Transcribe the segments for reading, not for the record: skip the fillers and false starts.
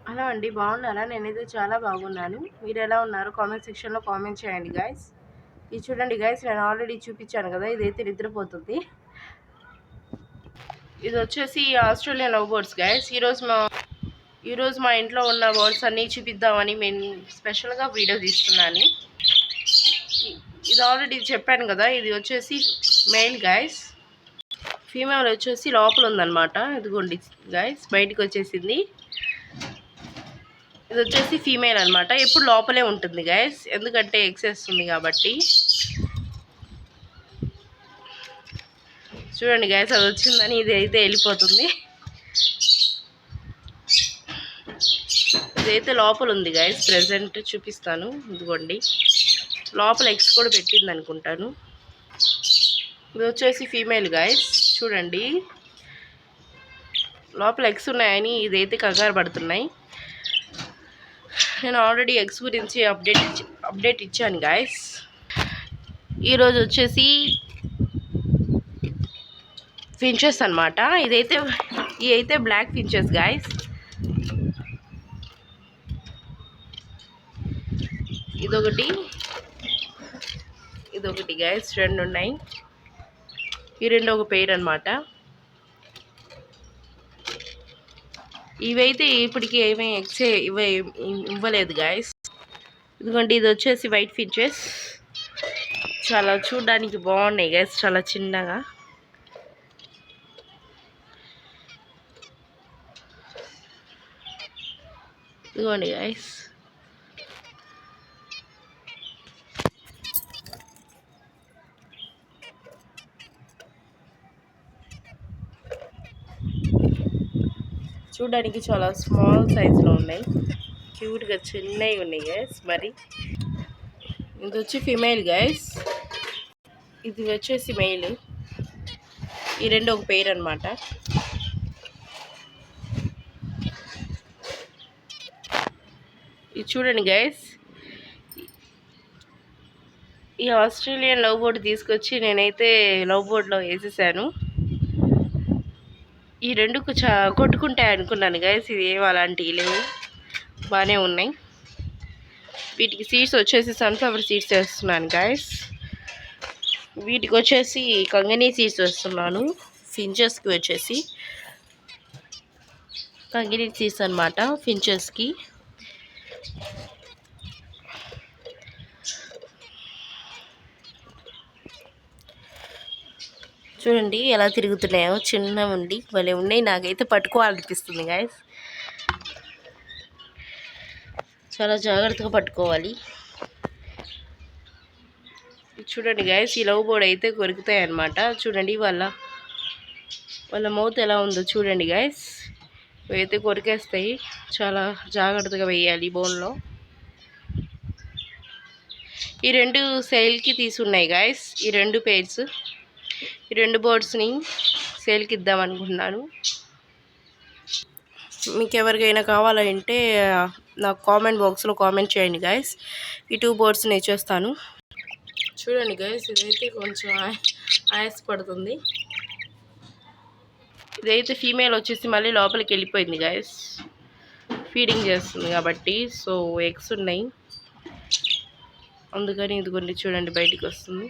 Hello అండి, బాగున్నారా? నేనైతే చాలా బాగున్నాను. మీరు ఎలా ఉన్నారు? కామెంట్ సెక్షన్లో కామెంట్ చేయండి గైస్. ఇది చూడండి గైస్, నేను ఆల్రెడీ చూపించాను కదా, ఇదైతే నిద్రపోతుంది. ఇది వచ్చేసి ఆస్ట్రేలియన్ లవ్ బర్డ్స్ గైస్. ఈరోజు మా ఇంట్లో ఉన్న బర్డ్స్ అన్నీ చూపిద్దామని నేను స్పెషల్గా వీడియో తీస్తున్నాను. ఇది ఆల్రెడీ చెప్పాను కదా, ఇది వచ్చేసి మెయిల్ గైస్. ఫీమేల్ వచ్చేసి లోపల ఉందన్నమాట. ఇదిగోండి గైస్, బయటికి వచ్చేసింది. ఇది వచ్చేసి ఫీమేల్ అనమాట. ఎప్పుడు లోపలే ఉంటుంది గైస్, ఎందుకంటే ఎగ్స్ వేస్తుంది కాబట్టి. చూడండి గైస్, అది వచ్చిందని ఇది అయితే వెళ్ళిపోతుంది. ఇదైతే లోపల ఉంది గైస్, ప్రెజెంట్ చూపిస్తాను. ఇదిగోండి, లోపల ఎగ్స్ కూడా పెట్టింది అనుకుంటాను. ఇది వచ్చేసి ఫీమేల్ గైస్. చూడండి, లోపల ఎగ్స్ ఉన్నాయని ఇదైతే కంగారు పడుతున్నాయి. నేను ఆల్రెడీ ఎగ్స్ గురించి అప్డేట్ ఇచ్చాను గైస్. ఈరోజు వచ్చేసి ఫించెస్ అనమాట. ఇదైతే బ్లాక్ ఫించెస్ గైస్. ఇదొకటి గైస్, రెండు ఉన్నాయి. ఈ రెండు ఒక పేరు అనమాట. ఇవైతే ఇప్పటికి ఏమీ ఎగ్స్ ఇవ్వలేదు గైస్. ఇదిగోండి, ఇది వచ్చేసి వైట్ ఫించెస్. చాలా చూడడానికి బాగున్నాయి గైస్, చాలా చిన్నగా. ఇదిగోండి గైస్, చూడడానికి చాలా స్మాల్ సైజులో ఉన్నాయి, క్యూట్గా చిన్నవి ఉన్నాయి గైస్. మరి ఇది వచ్చి ఫిమేల్ గైస్, ఇది వచ్చేసి మెయిల్. ఈ రెండు ఒక పేరు అనమాట. ఇది చూడండి గైస్, ఈ ఆస్ట్రేలియన్ లవ్ బోర్డ్ తీసుకొచ్చి నేనైతే లవ్ బోర్డ్లో వేసేసాను. ఈ రెండుకు కొట్టుకుంటాయి అనుకున్నాను గైస్, ఇది ఏం అలాంటివి లేవు, బాగానే ఉన్నాయి. వీటికి సీడ్స్ వచ్చేసి సన్ఫ్లవర్ సీడ్స్ వేస్తున్నాను గైస్. వీటికి వచ్చేసి కంగనీ సీడ్స్ వేస్తున్నాను. ఫించెస్కి వచ్చేసి కంగనీ సీడ్స్ అనమాట, ఫించెస్కి. చూడండి ఎలా తిరుగుతున్నాయో, చిన్న ఉండి భలే ఉన్నాయి. నాకైతే పట్టుకోవాలనిపిస్తుంది గైస్, చాలా జాగ్రత్తగా పట్టుకోవాలి. చూడండి గైస్, ఈ లవ్ బోర్డ్ అయితే కొరుకుతాయి అన్నమాట. చూడండి వాళ్ళ మౌత్ ఎలా ఉందో చూడండి గైస్. ఇవైతే కొరికేస్తాయి, చాలా జాగ్రత్తగా వేయాలి బోన్లో. ఈ రెండు సేల్కి తీసున్నాయి గైస్, ఈ రెండు పేర్స్. ఈ రెండు బర్డ్స్ని సేల్కి ఇద్దాం అనుకుంటున్నాను. మీకు ఎవరికైనా కావాలంటే నాకు కామెంట్ బాక్స్లో కామెంట్ చేయండి గైస్. ఈ టూ బర్డ్స్ని ఇచ్చేస్తాను. చూడండి గైస్, ఇదైతే కొంచెం ఆయాసపడుతుంది. ఇదైతే ఫీమేల్ వచ్చేసి మళ్ళీ లోపలికి వెళ్ళిపోయింది గైస్, ఫీడింగ్ చేస్తుంది కాబట్టి. సో ఎగ్స్ ఉన్నాయి అందుకని ఇదిగోండి చూడండి బయటికి వస్తుంది.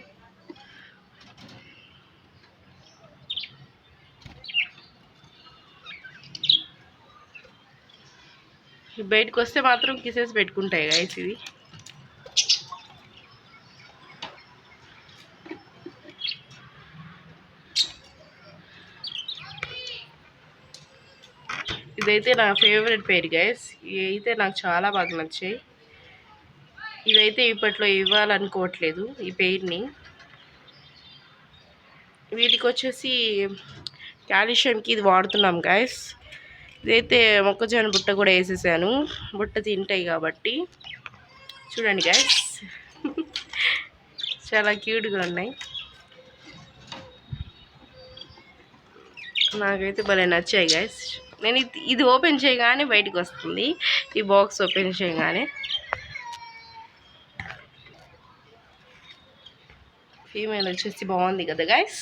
బయటకు వస్తే మాత్రం కిసెస్ పెట్టుకుంటాయి గైస్. ఇదైతే నా ఫేవరెట్ పేరు గైస్. ఇవైతే నాకు చాలా బాగా నచ్చాయి. ఇవైతే ఇప్పట్లో ఇవ్వాలనుకోవట్లేదు ఈ పేరుని. వీటికి వచ్చేసి కాల్షియంకి ఇది వాడుతున్నాం గైస్. ఇదైతే మొక్కజొన్న బుట్ట కూడా వేసేసాను, బుట్ట తింటాయి కాబట్టి. చూడండి గైస్, చాలా క్యూట్గా ఉన్నాయి. నాకైతే భలే నచ్చాయి గైస్. నేను ఇది ఓపెన్ చేయగానే బయటకు వస్తుంది, ఈ బాక్స్ ఓపెన్ చేయగానే. ఫీమేల్ వచ్చేసి బాగుంది కదా గైస్.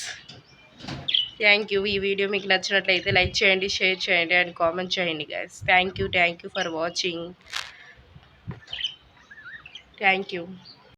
Thank you. ఈ వీడియో మీకు నచ్చినట్లయితే లైక్ చేయండి, షేర్ చేయండి అండ్ కామెంట్ చేయండి guys. Thank you for watching. Thank you.